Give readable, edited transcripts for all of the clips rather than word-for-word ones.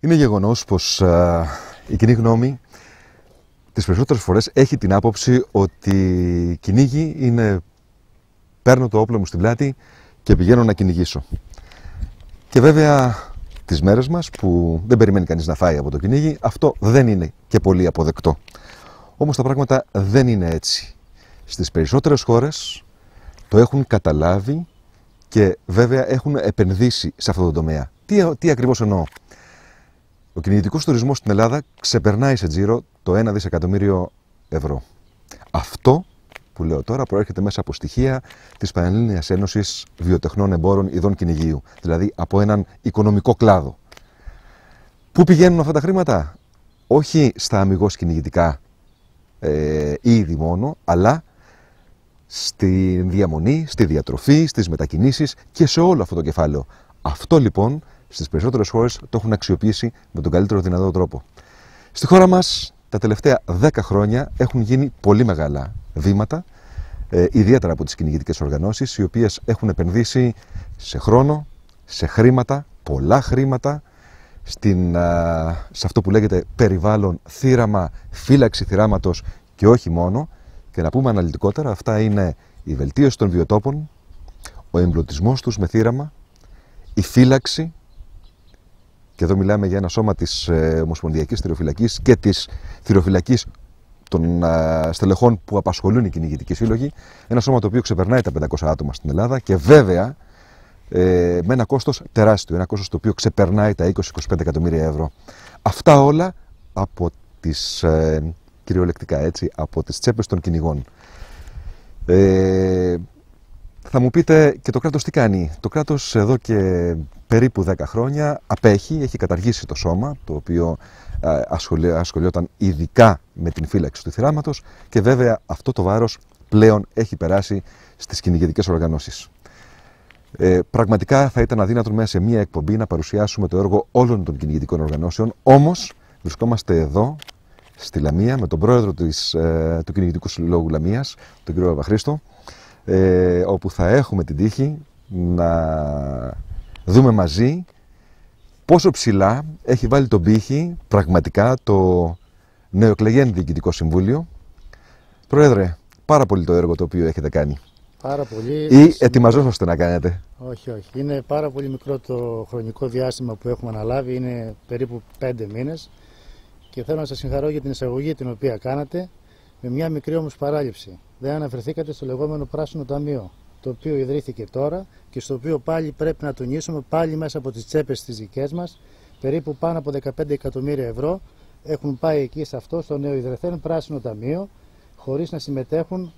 Είναι γεγονός πως η κοινή γνώμη τις περισσότερες φορές έχει την άποψη ότι κυνήγι είναι παίρνω το όπλο μου στην πλάτη και πηγαίνω να κυνηγήσω. Και βέβαια τις μέρες μας που δεν περιμένει κανείς να φάει από το κυνήγι, αυτό δεν είναι και πολύ αποδεκτό. Όμως τα πράγματα δεν είναι έτσι. Στις περισσότερες χώρες το έχουν καταλάβει και βέβαια έχουν επενδύσει σε αυτό το τομέα. Τι ακριβώς εννοώ? Ο κυνηγητικός τουρισμός στην Ελλάδα ξεπερνάει σε τζίρο το 1 δισεκατομμύριο ευρώ. Αυτό που λέω τώρα προέρχεται μέσα από στοιχεία της Πανελλήνιας Ένωσης Βιοτεχνών Εμπόρων Ειδών Κυνηγίου, δηλαδή από έναν οικονομικό κλάδο. Πού πηγαίνουν αυτά τα χρήματα? Όχι στα αμιγώς κυνηγητικά είδη μόνο, αλλά στη διαμονή, στη διατροφή, στις μετακινήσεις και σε όλο αυτό το κεφάλαιο. Αυτό λοιπόν στις περισσότερες χώρες το έχουν αξιοποιήσει με τον καλύτερο δυνατό τρόπο. Στη χώρα μας τα τελευταία 10 χρόνια έχουν γίνει πολύ μεγάλα βήματα, ιδιαίτερα από τις κυνηγητικές οργανώσεις, οι οποίες έχουν επενδύσει σε χρόνο, σε χρήματα, πολλά χρήματα, σε αυτό που λέγεται περιβάλλον, θύραμα, φύλαξη θυράματος και όχι μόνο. Και να πούμε αναλυτικότερα, αυτά είναι η βελτίωση των βιοτόπων, ο εμπλουτισμός τους με θύραμα, η φύλαξη, και εδώ μιλάμε για ένα σώμα της Ομοσπονδιακής Θυροφυλακής και της Θυροφυλακής των στελεχών που απασχολούν οι κυνηγητικοί σύλλογοι, ένα σώμα το οποίο ξεπερνάει τα 500 άτομα στην Ελλάδα και βέβαια με ένα κόστος τεράστιο, ένα κόστος το οποίο ξεπερνάει τα 20-25 εκατομμύρια ευρώ. Αυτά όλα από τις, κυριολεκτικά έτσι, από τις τσέπες των κυνηγών. Θα μου πείτε, και το κράτος τι κάνει? Το κράτος εδώ και περίπου 10 χρόνια απέχει, έχει καταργήσει το σώμα, το οποίο ασχολιόταν ειδικά με την φύλαξη του θυράματος και βέβαια αυτό το βάρος πλέον έχει περάσει στις κυνηγητικές οργανώσεις. Πραγματικά θα ήταν αδύνατο μέσα σε μία εκπομπή να παρουσιάσουμε το έργο όλων των κυνηγητικών οργανώσεων, όμως βρισκόμαστε εδώ στη Λαμία με τον πρόεδρο του Κυνηγητικού Συλλόγου Λαμίας, τον κύριο Βαχρήστο, όπου θα έχουμε την τύχη να δούμε μαζί πόσο ψηλά έχει βάλει τον πύχη πραγματικά το νεοεκλεγέν Διοικητικό Συμβούλιο. Πρόεδρε, πάρα πολύ το έργο το οποίο έχετε κάνει. Πάρα πολύ. Ή ετοιμαζόσαστε να κάνετε? Όχι, όχι. Είναι πάρα πολύ μικρό το χρονικό διάστημα που έχουμε αναλάβει. Είναι περίπου 5 μήνες. Και θέλω να σας συγχαρώ για την εισαγωγή την οποία κάνατε, με μια μικρή όμως παράληψη. Δεν αναφερθήκατε στο λεγόμενο Πράσινο Ταμείο, το οποίο ιδρύθηκε τώρα και στο οποίο πάλι πρέπει να τονίσουμε, πάλι μέσα από τις τσέπες τις δικές μας, περίπου πάνω από 15 εκατομμύρια ευρώ έχουν πάει εκεί σε αυτό, στο νεοειδρεθέν Πράσινο Ταμείο, χωρίς να συμμετέχουν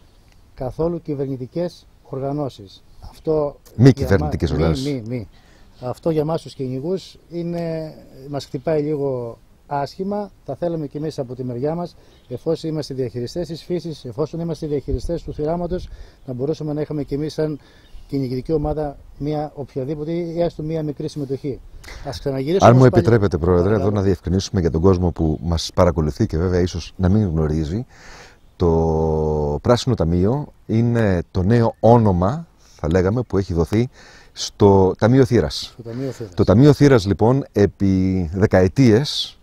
καθόλου κυβερνητικές οργανώσεις. Αυτό μη κυβερνητικές οργανώσεις. Αυτό για εμάς τους κυνηγούς μας χτυπάει λίγο άσχημα. Θα θέλαμε κι εμείς από τη μεριά μας, εφόσον είμαστε διαχειριστές της φύσης, εφόσον είμαστε διαχειριστές του θυράματος, να μπορούσαμε να είχαμε κι εμείς σαν κυνηγητική ομάδα μια οποιαδήποτε ή έστω μια μικρή συμμετοχή. Ας ξαναγυρίσουμε. Αν μου επιτρέπετε, Πρόεδρε, εδώ να διευκρινίσουμε για τον κόσμο που μας παρακολουθεί και βέβαια ίσως να μην γνωρίζει, το Πράσινο Ταμείο είναι το νέο όνομα, θα λέγαμε, που έχει δοθεί στο Ταμείο Θύρας. Το Ταμείο Θύρας, λοιπόν, επί δεκαετίες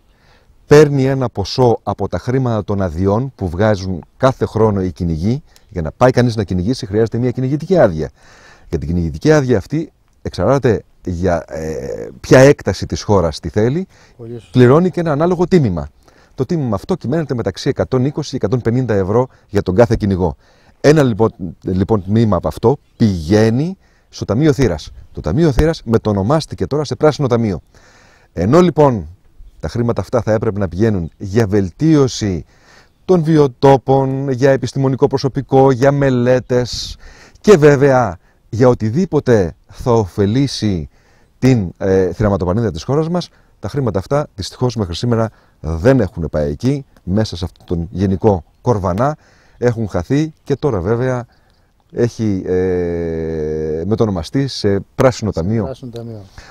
παίρνει ένα ποσό από τα χρήματα των αδειών που βγάζουν κάθε χρόνο οι κυνηγοί. Για να πάει κανείς να κυνηγήσει χρειάζεται μια κυνηγητική άδεια. Για την κυνηγητική άδεια αυτή εξαρτάται για ποια έκταση της χώρας τη θέλει, πληρώνει και ένα ανάλογο τίμημα. Το τίμημα αυτό κυμαίνεται μεταξύ 120 και 150 ευρώ για τον κάθε κυνηγό. Ένα λοιπόν τμήμα από αυτό πηγαίνει στο Ταμείο Θύρας. Το Ταμείο Θύρας μετονομάστηκε τώρα σε Πράσινο Ταμείο. Ενώ λοιπόν τα χρήματα αυτά θα έπρεπε να πηγαίνουν για βελτίωση των βιοτόπων, για επιστημονικό προσωπικό, για μελέτες και βέβαια για οτιδήποτε θα ωφελήσει την θυραματοπανίδα της χώρας μας, τα χρήματα αυτά δυστυχώς μέχρι σήμερα δεν έχουν πάει εκεί, μέσα σε αυτόν τον γενικό κορβανά έχουν χαθεί και τώρα βέβαια έχει μετονομαστεί σε Πράσινο Ταμείο,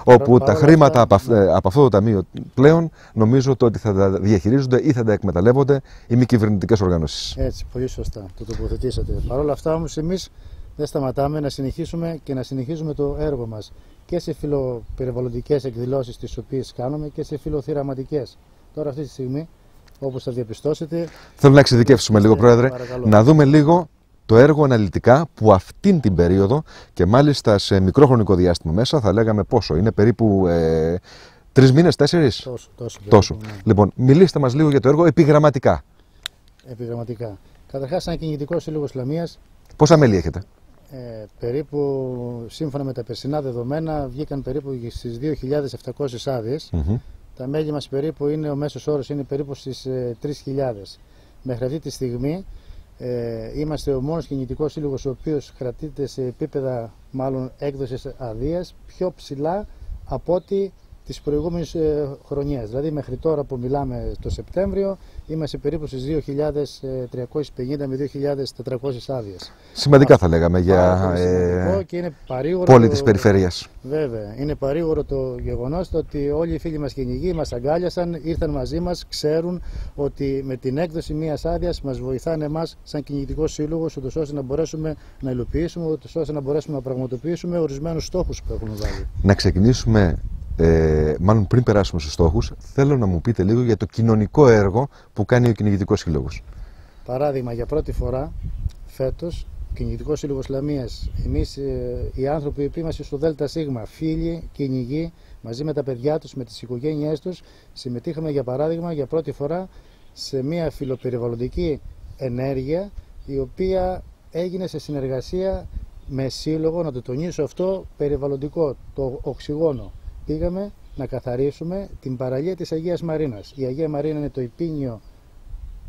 όπου τα χρήματα από αυτό το ταμείο πλέον νομίζω ότι θα τα διαχειρίζονται ή θα τα εκμεταλλεύονται οι μη κυβερνητικές οργανώσεις. Έτσι, πολύ σωστά το τοποθετήσατε. Παρ' όλα αυτά όμως εμείς δεν σταματάμε να συνεχίσουμε και να συνεχίζουμε το έργο μας και σε φιλοπεριβαλλοντικές εκδηλώσεις τις οποίες κάνουμε και σε φιλοθυραματικές. Τώρα αυτή τη στιγμή, όπως θα διαπιστώσετε... Θέλω να εξειδικεύσουμε λίγο, Πρόεδρε, παρακαλώ, να δούμε λίγο το έργο αναλυτικά που αυτήν την περίοδο και μάλιστα σε μικρό χρονικό διάστημα μέσα, θα λέγαμε πόσο, είναι περίπου 3 μήνες, 4? Τόσο. Ναι. Λοιπόν, μιλήστε μας λίγο για το έργο επιγραμματικά. Επιγραμματικά. Καταρχάς, σαν κυνηγητικό σύλλογος Λαμίας, Πόσα μέλη έχετε? περίπου σύμφωνα με τα περσινά δεδομένα βγήκαν περίπου στις 2.700 άδειες. Τα μέλη μας περίπου είναι, ο μέσος όρος είναι περίπου στις 3.000. Μέχρι αυτή τη στιγμή είμαστε ο μόνος κυνηγητικός σύλλογος ο οποίος κρατείται σε επίπεδα μάλλον έκδοσης αδείας πιο ψηλά από ό,τι τις προηγούμενες χρονιές. Δηλαδή μέχρι τώρα που μιλάμε το Σεπτέμβριο είμαστε περίπου στις 2.350 με 2.400 άδειες. Σημαντικά θα λέγαμε για και είναι παρήγορο πόλη της περιφέρειας. Βέβαια, είναι παρήγορο το γεγονός ότι όλοι οι φίλοι μας κυνηγοί μας αγκάλιασαν, ήρθαν μαζί μας, ξέρουν ότι με την έκδοση μιας άδειας μας βοηθάνε εμάς σαν κυνηγητικός σύλλογος, ούτως ώστε να μπορέσουμε να υλοποιήσουμε, ούτως ώστε να μπορέσουμε να πραγματοποιήσουμε ορισμένους στόχους που έχουμε βάλει. Να ξεκινήσουμε, μάλλον πριν περάσουμε στους στόχους, θέλω να μου πείτε λίγο για το κοινωνικό έργο που κάνει ο κυνηγητικός σύλλογος. Παράδειγμα, για πρώτη φορά φέτος, ο Κυνηγητικός Σύλλογος Λαμίας, εμείς οι άνθρωποι που είμαστε στο ΔΣ, φίλοι, κυνηγοί, μαζί με τα παιδιά τους, με τις οικογένειές τους, συμμετείχαμε για παράδειγμα για πρώτη φορά σε μια φιλοπεριβαλλοντική ενέργεια η οποία έγινε σε συνεργασία με σύλλογο, να το τονίσω αυτό, περιβαλλοντικό, το οξυγόνο. Πήγαμε να καθαρίσουμε την παραλία της Αγίας Μαρίνας. Η Αγία Μαρίνα είναι το υπήνιο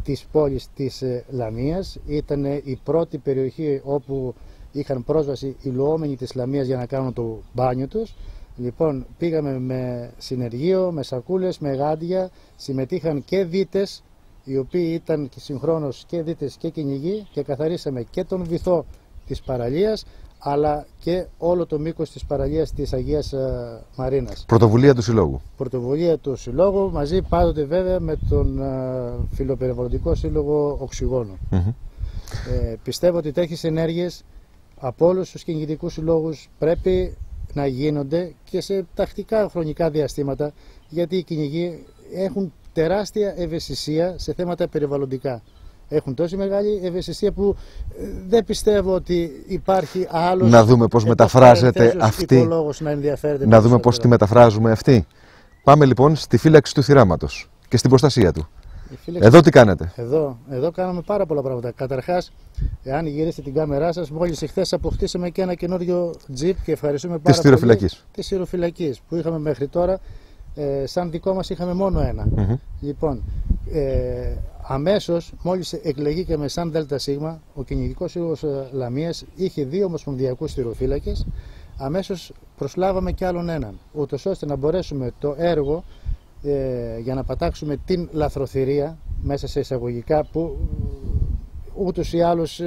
της πόλης της Λαμίας. Ήταν η πρώτη περιοχή όπου είχαν πρόσβαση οι λουόμενοι της Λαμίας για να κάνουν το μπάνιο τους. Λοιπόν, πήγαμε με συνεργείο, με σακούλες, με γάντια, συμμετείχαν και δίτες, οι οποίοι ήταν και συγχρόνως και δίτες και κυνηγοί, και καθαρίσαμε και τον βυθό της παραλίας, αλλά και όλο το μήκος της παραλίας της Αγίας Μαρίνας. Πρωτοβουλία του Συλλόγου. Πρωτοβουλία του Συλλόγου, μαζί πάντοτε βέβαια με τον Φιλοπεριβαλλοντικό Σύλλογο Οξυγόνο. Πιστεύω ότι τέτοιες ενέργειες από όλους τους κυνηγητικούς συλλόγους πρέπει να γίνονται και σε τακτικά χρονικά διαστήματα, γιατί οι κυνηγοί έχουν τεράστια ευαισθησία σε θέματα περιβαλλοντικά. Έχουν τόση μεγάλη ευαισθησία που δεν πιστεύω ότι υπάρχει άλλος... Να δούμε πώς μεταφράζεται αυτή. Να δούμε πώς τη μεταφράζουμε αυτή. Πάμε λοιπόν στη φύλαξη του θυράματος και στην προστασία του. Εδώ τι κάνετε? Εδώ κάνουμε πάρα πολλά πράγματα. Καταρχάς, εάν γυρίσετε την κάμερά σας, μόλις εχθές αποκτήσαμε και ένα καινούριο τζιπ και ευχαριστούμε πάρα πολύ. Της Σιροφυλακής που είχαμε μέχρι τώρα. Σαν δικό μας είχαμε μόνο ένα. Λοιπόν, αμέσως μόλις εκλεγήκαμε σαν ΔΣ, ο Κυνηγητικός Σύλλογος Λαμίας είχε 2 ομοσπονδιακούς θυροφύλακες. Αμέσως προσλάβαμε κι άλλον έναν, ούτως ώστε να μπορέσουμε το έργο για να πατάξουμε την λαθροθυρία μέσα σε εισαγωγικά, που ούτως ή άλλως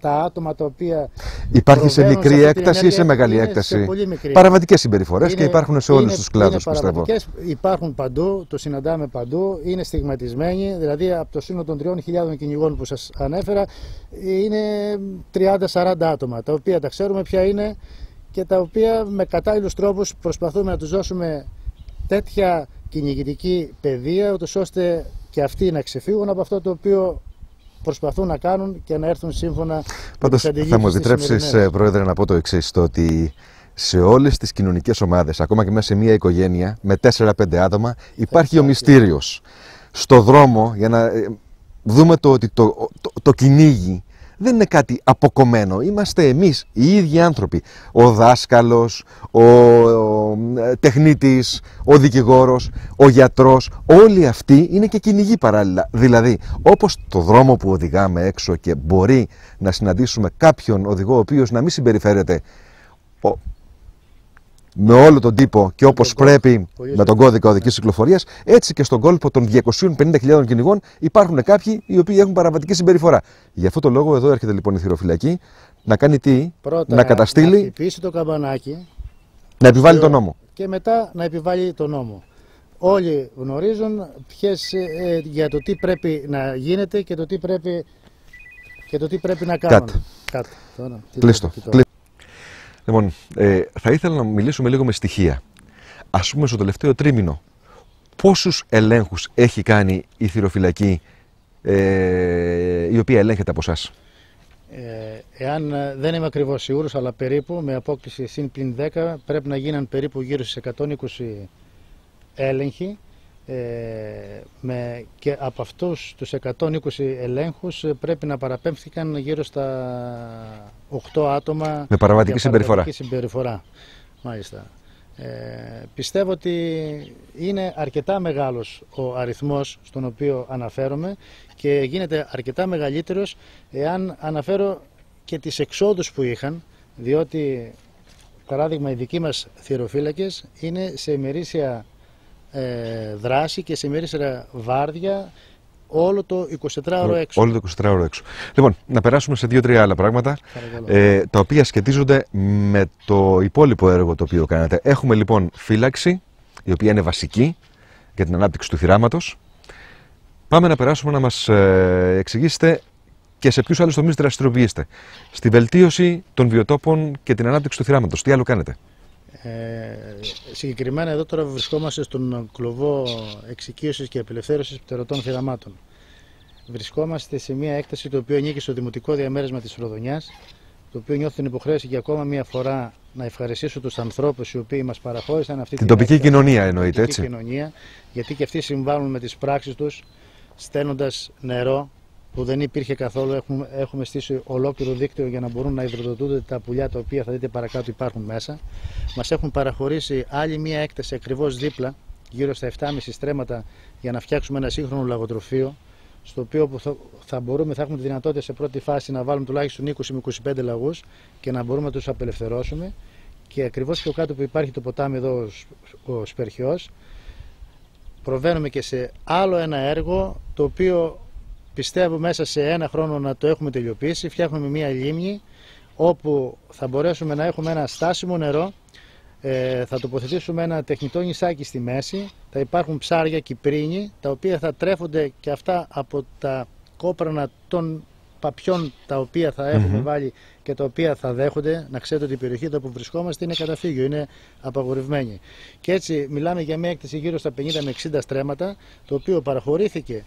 τα άτομα τα οποία... Υπάρχει σε μικρή έκταση ή σε μεγάλη έκταση? Παραβατικές συμπεριφορές και υπάρχουν σε όλους τους κλάδους, πιστεύω. Υπάρχουν παντού, το συναντάμε παντού, είναι στιγματισμένοι, δηλαδή από το σύνολο των 3.000 κυνηγών που σας ανέφερα είναι 30-40 άτομα, τα οποία τα ξέρουμε ποια είναι και τα οποία με κατάλληλους τρόπους προσπαθούμε να τους δώσουμε τέτοια κυνηγητική παιδεία, ούτως ώστε και αυτοί να ξεφύγουν από αυτό το οποίο προσπαθούν να κάνουν και να έρθουν σύμφωνα. Πάντως, θα μου επιτρέψεις, Πρόεδρε, να πω το εξής: το ότι σε όλες τις κοινωνικές ομάδες, ακόμα και μέσα σε μια οικογένεια με 4-5 άτομα, υπάρχει ο μυστήριος. Στο δρόμο, για να δούμε ότι το κυνήγι δεν είναι κάτι αποκομμένο. Είμαστε εμείς οι ίδιοι άνθρωποι. Ο δάσκαλος, ο τεχνίτης, ο δικηγόρος, ο γιατρός, όλοι αυτοί είναι και κυνηγοί παράλληλα. Δηλαδή, όπως το δρόμο που οδηγάμε έξω και μπορεί να συναντήσουμε κάποιον οδηγό ο οποίος να μην συμπεριφέρεται με όλο τον τύπο και όπως πρέπει με τον κώδικα οδικής κυκλοφορίας, έτσι και στον κόλπο των 250.000 κυνηγών υπάρχουν κάποιοι οι οποίοι έχουν παραβατική συμπεριφορά. Γι' αυτό το λόγο εδώ έρχεται λοιπόν η θυροφυλακή να κάνει τι? Πρώτα, να καταστήλει, να χτυπήσει το καμπανάκι, να επιβάλλει τον νόμο. Και μετά να επιβάλλει τον νόμο. Όλοι γνωρίζουν για το τι πρέπει να γίνεται και το τι πρέπει και το τι πρέπει να κάνουμε. Κάτω. Κλείστο. Λοιπόν, θα ήθελα να μιλήσουμε λίγο με στοιχεία. Ας πούμε, στο τελευταίο τρίμηνο, πόσους ελέγχους έχει κάνει η θυροφυλακή η οποία ελέγχεται από εσάς? Εάν δεν είμαι ακριβώς σίγουρος, αλλά περίπου με απόκληση συν πλην 10 πρέπει να γίναν περίπου γύρω στις 120 έλεγχοι, και από αυτούς τους 120 ελέγχους πρέπει να παραπέμφθηκαν γύρω στα 8 άτομα με παραβατική συμπεριφορά. Μάλιστα. Πιστεύω ότι είναι αρκετά μεγάλος ο αριθμός στον οποίο αναφέρομαι και γίνεται αρκετά μεγαλύτερος εάν αναφέρω και τις εξόδους που είχαν, διότι παράδειγμα οι δικοί μας θυροφύλακες είναι σε ημερήσια δράση και σε ημερήσια βάρδια όλο το 24ωρο έξω. Όλο το 24ωρο έξω. Λοιπόν, να περάσουμε σε 2-3 άλλα πράγματα, τα οποία σχετίζονται με το υπόλοιπο έργο το οποίο κάνετε. Έχουμε λοιπόν φύλαξη, η οποία είναι βασική για την ανάπτυξη του θυράματος. Πάμε να περάσουμε να μας εξηγήσετε και σε ποιους άλλους τομείς δραστηριοποιείστε. Στη βελτίωση των βιοτόπων και την ανάπτυξη του θυράματος. Τι άλλο κάνετε? Συγκεκριμένα εδώ τώρα βρισκόμαστε στον κλωβό εξοικείωσης και απελευθέρωσης πτερωτών θυραμάτων. Βρισκόμαστε σε μια έκταση το οποίο ανήκει στο Δημοτικό Διαμέρισμα της Ροδονιάς, το οποίο νιώθω την υποχρέωση για ακόμα μια φορά να ευχαριστήσω τους ανθρώπους οι οποίοι μας παραχώρησαν αυτή την τοπική κοινωνία, εννοείται, έτσι. Κοινωνία, γιατί και αυτοί συμβάλλουν με τις πράξεις τους, στέλνοντας νερό που δεν υπήρχε καθόλου. Έχουμε στήσει ολόκληρο δίκτυο για να μπορούν να υδροδοτούνται τα πουλιά τα οποία θα δείτε παρακάτω υπάρχουν μέσα. Μας έχουν παραχωρήσει άλλη μία έκταση ακριβώς δίπλα, γύρω στα 7,5 στρέμματα, για να φτιάξουμε ένα σύγχρονο λαγοτροφείο, στο οποίο θα έχουμε τη δυνατότητα σε πρώτη φάση να βάλουμε τουλάχιστον 20 με 25 λαγούς και να μπορούμε να τους απελευθερώσουμε. Και ακριβώς πιο κάτω που υπάρχει το ποτάμι εδώ, ο Σπερχιός, προβαίνουμε και σε άλλο ένα έργο, το οποίο πιστεύω μέσα σε ένα χρόνο να το έχουμε τελειοποιήσει. Φτιάχνουμε μία λίμνη όπου θα μπορέσουμε να έχουμε ένα στάσιμο νερό, θα τοποθετήσουμε ένα τεχνητό νησάκι στη μέση, θα υπάρχουν ψάρια κυπρίνη, τα οποία θα τρέφονται και αυτά από τα κόπρανα των παπιών τα οποία θα έχουμε βάλει και τα οποία θα δέχονται. Να ξέρετε ότι η περιοχή εδώ που βρισκόμαστε είναι καταφύγιο, είναι απαγορευμένη. Και έτσι μιλάμε για μια έκταση γύρω στα 50 με 60 στρέμματα, το οποίο παραχωρήθηκε,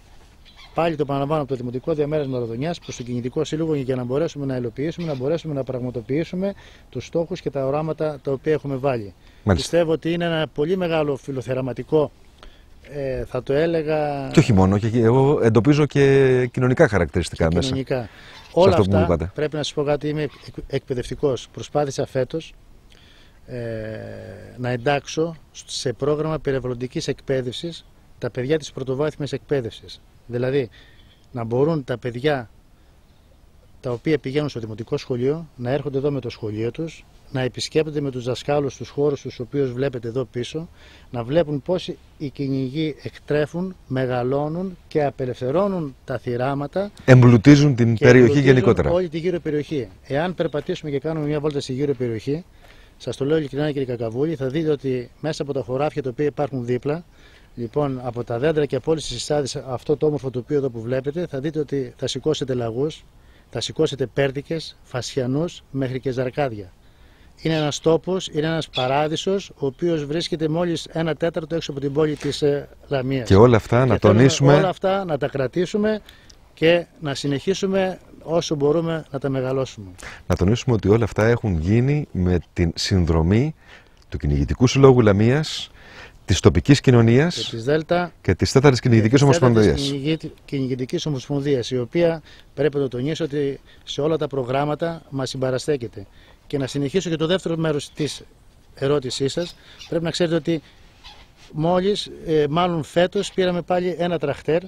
πάλι το παραλαμβάνω, από το Δημοτικό Διαμέρισμα Ροδονιάς προς το Κινητικό Σύλλογο, για να μπορέσουμε να υλοποιήσουμε, να μπορέσουμε να πραγματοποιήσουμε τους στόχους και τα οράματα τα οποία έχουμε βάλει. Μάλιστα. Πιστεύω ότι είναι ένα πολύ μεγάλο φιλοθεραματικό, θα το έλεγα. Και όχι μόνο, και εγώ εντοπίζω και κοινωνικά χαρακτηριστικά και μέσα. Κοινωνικά. Όλα αυτά, πρέπει να σας πω κάτι, είμαι εκπαιδευτικός. Προσπάθησα φέτος να εντάξω σε πρόγραμμα περιβαλλοντικής εκπαίδευσης τα παιδιά της πρωτοβάθμιας εκπαίδευσης. Δηλαδή, να μπορούν τα παιδιά τα οποία πηγαίνουν στο δημοτικό σχολείο να έρχονται εδώ με το σχολείο τους, να επισκέπτονται με τους δασκάλους τους χώρους τους οποίους βλέπετε εδώ πίσω, να βλέπουν πώς οι κυνηγοί εκτρέφουν, μεγαλώνουν και απελευθερώνουν τα θυράματα. Εμπλουτίζουν την περιοχή γενικότερα. Όλη τη γύρω περιοχή. Εάν περπατήσουμε και κάνουμε μια βόλτα στη γύρω περιοχή, σας το λέω ειλικρινά κύριε Κακαβούλη, θα δείτε ότι μέσα από τα χωράφια τα οποία υπάρχουν δίπλα, λοιπόν, από τα δέντρα και από όλες τις συστάδες, αυτό το όμορφο τοπίο εδώ που βλέπετε, θα δείτε ότι θα σηκώσετε λαγούς, θα σηκώσετε πέρδικες, φασιανούς μέχρι και ζαρκάδια. Είναι ένας τόπος, είναι ένας παράδεισος, ο οποίος βρίσκεται μόλις 1/4 έξω από την πόλη της Λαμίας. Και όλα αυτά να τονίσουμε. Όλα αυτά να τα κρατήσουμε και να συνεχίσουμε όσο μπορούμε να τα μεγαλώσουμε. Να τονίσουμε ότι όλα αυτά έχουν γίνει με την συνδρομή του Κυνηγητικού Συλλόγου Λαμίας, της τοπικής κοινωνίας και της 4ης Κυνηγητικής Ομοσπονδίας. Κυνηγητικής Ομοσπονδίας, η οποία πρέπει να τονίσω ότι σε όλα τα προγράμματα μας συμπαραστέκεται. Και να συνεχίσω και το δεύτερο μέρος της ερώτησής σας. Πρέπει να ξέρετε ότι μάλλον φέτος πήραμε πάλι ένα τραχτέρ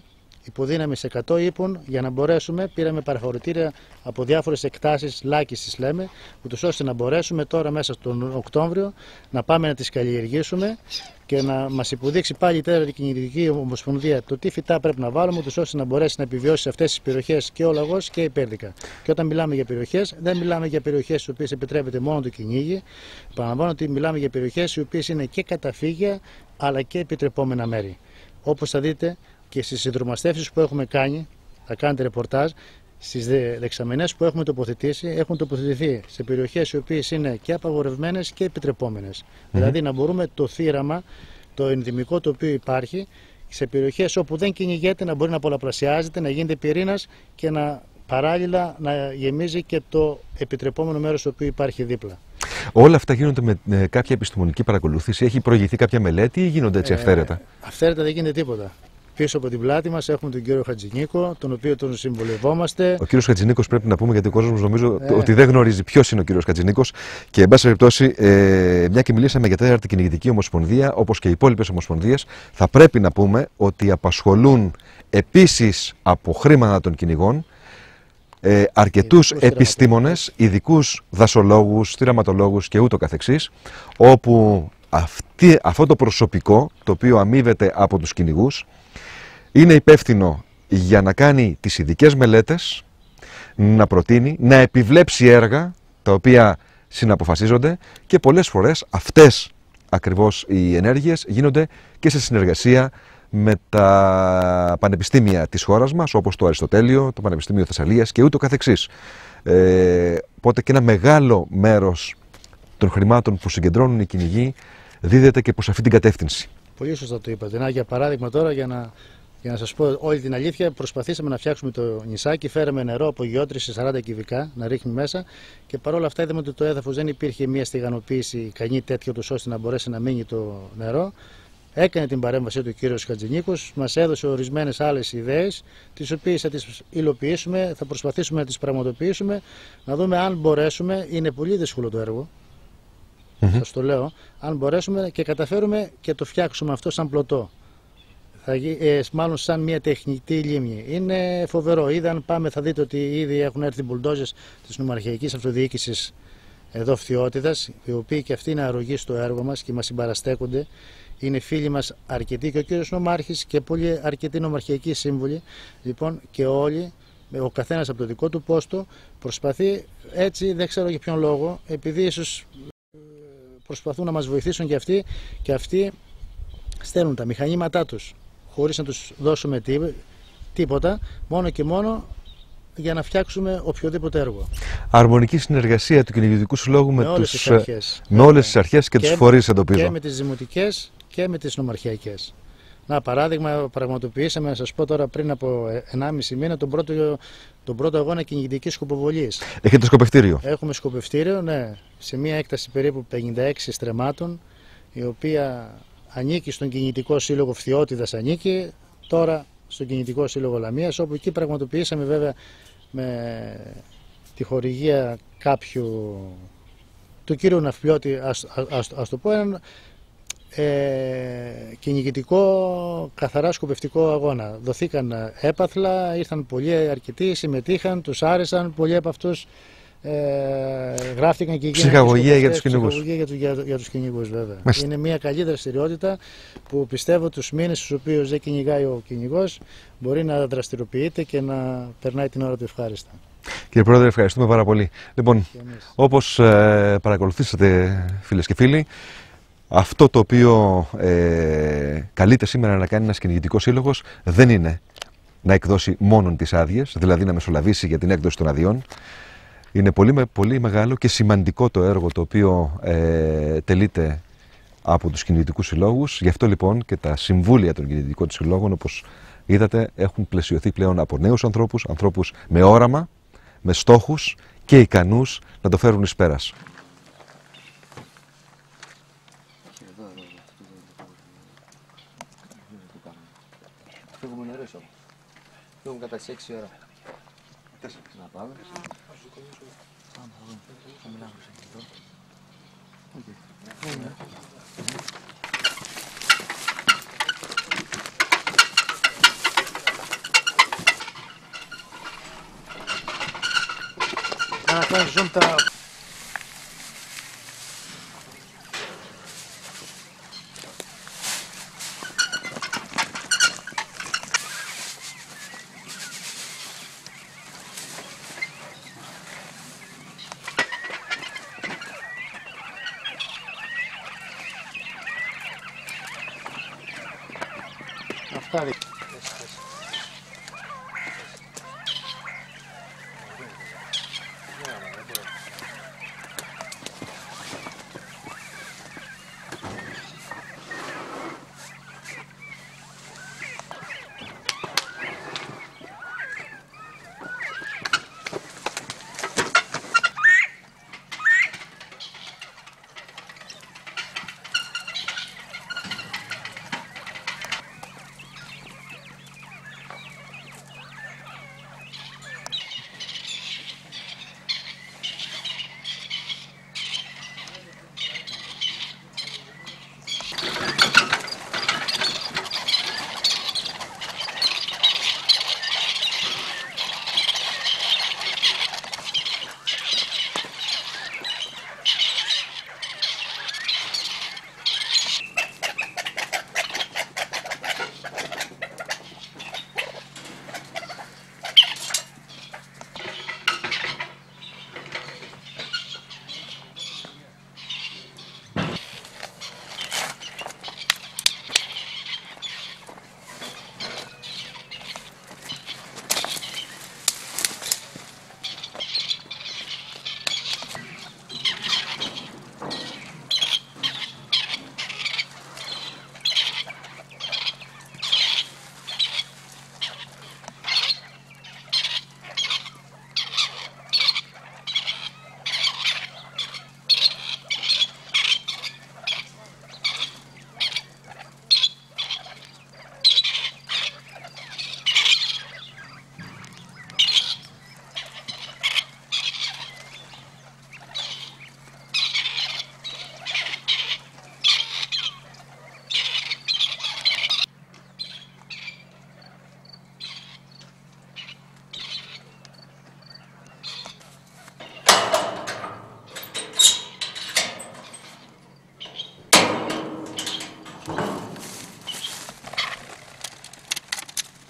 υποδύναμης 100 ύπων για να μπορέσουμε, πήραμε παραχωρητήρια από διάφορες εκτάσεις λάκησης λέμε, ούτως ώστε να μπορέσουμε τώρα μέσα στον Οκτώβριο να πάμε να τις καλλιεργήσουμε και να μας υποδείξει πάλι η 4η Κυνηγητική Ομοσπονδία το τι φυτά πρέπει να βάλουμε, ούτως ώστε να μπορέσει να επιβιώσει σε αυτές τις περιοχές και ο λαγός και η πέρδικα. Και όταν μιλάμε για περιοχές, δεν μιλάμε για περιοχές στις οποίες επιτρέπεται μόνο το κυνήγι. Παραλαμβάνω ότι μιλάμε για περιοχές οι οποίες είναι και καταφύγια αλλά και επιτρεπόμενα μέρη. Όπως θα δείτε και στις υδρομαστεύσεις που έχουμε κάνει, θα κάνετε ρεπορτάζ, στις δεξαμενές που έχουμε τοποθετήσει έχουν τοποθετηθεί σε περιοχές οι οποίες είναι και απαγορευμένες και επιτρεπόμενες. Δηλαδή να μπορούμε το θύραμα, το ενδυμικό το οποίο υπάρχει, σε περιοχές όπου δεν κυνηγέται να μπορεί να πολλαπλασιάζεται, να γίνεται πυρήνας και να παράλληλα να γεμίζει και το επιτρεπόμενο μέρος το οποίο υπάρχει δίπλα. Όλα αυτά γίνονται με κάποια επιστημονική παρακολούθηση, έχει προηγηθεί κάποια μελέτη ή γίνονται έτσι αυθαίρετα? Αυθαίρετα δεν γίνεται τίποτα. Πίσω από την πλάτη μας έχουμε τον κύριο Χατζηνίκο, τον οποίο τον συμβολευόμαστε. Ο κύριος Χατζηνίκος πρέπει να πούμε, γιατί ο κόσμος νομίζω ότι δεν γνωρίζει ποιος είναι ο κύριος Χατζηνίκος. Και εν πάση περιπτώσει, μια και μιλήσαμε για τέταρτη κυνηγητική ομοσπονδία, όπως και οι υπόλοιπες ομοσπονδίες, θα πρέπει να πούμε ότι απασχολούν επίσης από χρήματα των κυνηγών αρκετούς επιστήμονες, ειδικούς δασολόγους, θυραματολόγους και ούτω καθεξής, όπου αυτό το προσωπικό, το οποίο αμείβεται από τους κυνηγούς, είναι υπεύθυνο για να κάνει τις ειδικές μελέτες, να προτείνει, να επιβλέψει έργα τα οποία συναποφασίζονται και πολλές φορές αυτές ακριβώς οι ενέργειες γίνονται και σε συνεργασία με τα πανεπιστήμια της χώρας μας, όπως το Αριστοτέλειο, το Πανεπιστήμιο Θεσσαλίας και ούτω καθεξής. Οπότε και ένα μεγάλο μέρος των χρημάτων που συγκεντρώνουν οι κυνηγοί δίδεται και προς αυτή την κατεύθυνση. Πολύ σωστά το είπατε. Για παράδειγμα τώρα, για να σας πω όλη την αλήθεια, προσπαθήσαμε να φτιάξουμε το νησάκι, φέραμε νερό από γεώτρηση 40 κυβικά να ρίχνει μέσα και παρόλα αυτά είδαμε ότι το έδαφος δεν υπήρχε μια στιγανοποίηση ικανή τέτοιο ώστε να μπορέσει να μείνει το νερό. Έκανε την παρέμβασή του ο κύριος Χατζηνίκος, μας έδωσε ορισμένες άλλες ιδέες, τις οποίες θα τις υλοποιήσουμε, θα προσπαθήσουμε να τις πραγματοποιήσουμε, να δούμε αν μπορέσουμε. Είναι πολύ δύσκολο το έργο, σας το λέω, αν μπορέσουμε και καταφέρουμε και το φτιάξουμε αυτό σαν πλωτό. Μάλλον σαν μια τεχνητή λίμνη. Είναι φοβερό. Αν πάμε θα δείτε ότι ήδη έχουν έρθει μπουλντόζες της Νομαρχιακής Αυτοδιοίκησης εδώ Φθιώτιδας, οι οποίοι και αυτοί είναι αρρωγοί στο έργο μας και μας συμπαραστέκονται. Είναι φίλοι μας αρκετοί και ο κύριος Νομάρχης και πολλοί αρκετοί νομαρχιακοί σύμβουλοι. Λοιπόν, και όλοι, ο καθένας από το δικό του πόστο, προσπαθεί έτσι, δεν ξέρω για ποιον λόγο, επειδή ίσως προσπαθούν να μας βοηθήσουν και αυτοί στέλνουν τα μηχανήματά τους χωρίς να τους δώσουμε τίποτα, μόνο και μόνο για να φτιάξουμε οποιοδήποτε έργο. Αρμονική συνεργασία του Κυνηγητικού Συλλόγου με όλες τις αρχές και τους φορείς, εντοπίζω. Και με τις δημοτικές και με τις νομαρχιακές. Παράδειγμα, πραγματοποιήσαμε, να σας πω τώρα, πριν από 1,5 μήνα τον πρώτο αγώνα κυνηγητικής σκοποβολής. Έχετε σκοπευτήριο? Έχουμε σκοπευτήριο, ναι, σε μια έκταση περίπου 56 στρεμμάτων, η οποία ανήκει στον Κυνηγητικό Σύλλογο Φθιώτιδας, ανήκει τώρα στον Κυνηγητικό Σύλλογο Λαμίας, όπου εκεί πραγματοποιήσαμε βέβαια με τη χορηγία του κύριου Ναυπλιώτη, ας το πω, έναν κυνηγητικό καθαρά σκοπευτικό αγώνα. Δοθήκαν έπαθλα, ήρθαν πολλοί αρκετοί, συμμετείχαν, τους άρεσαν, πολλοί από αυτούς γράφτηκαν και ψυχαγωγία για τους κυνηγούς. Για τους κυνηγούς, βέβαια. Είναι μια καλή δραστηριότητα που πιστεύω τους μήνες στους οποίους δεν κυνηγάει ο κυνηγός μπορεί να δραστηριοποιείται και να περνάει την ώρα του ευχάριστα. Κύριε Πρόεδρε, ευχαριστούμε πάρα πολύ. Λοιπόν, όπως παρακολουθήσατε, φίλες και φίλοι, αυτό το οποίο καλείται σήμερα να κάνει ένας κυνηγητικός σύλλογος δεν είναι να εκδώσει μόνον τις άδειες, δηλαδή να μεσολαβήσει για την έκδοση των αδειών. Είναι πολύ μεγάλο και σημαντικό το έργο το οποίο τελείται από τους κυνηγητικούς συλλόγους. Γι' αυτό λοιπόν και τα συμβούλια των κυνηγητικών συλλόγων, όπως είδατε, έχουν πλαισιωθεί πλέον από νέους ανθρώπους, ανθρώπους με όραμα, με στόχους και ικανούς να το φέρουν εις πέρας. Φύγουμε κατά τις 6 ώρα. Να πάμε. Θα μιλάμε σε κινητό. Να κάνεις zoom τα... Αυτά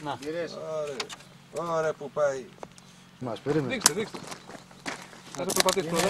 Να. Ωραία. Ωραία που πάει. Μας περίμενε. Δείξτε. Θα το περπατήσω τώρα.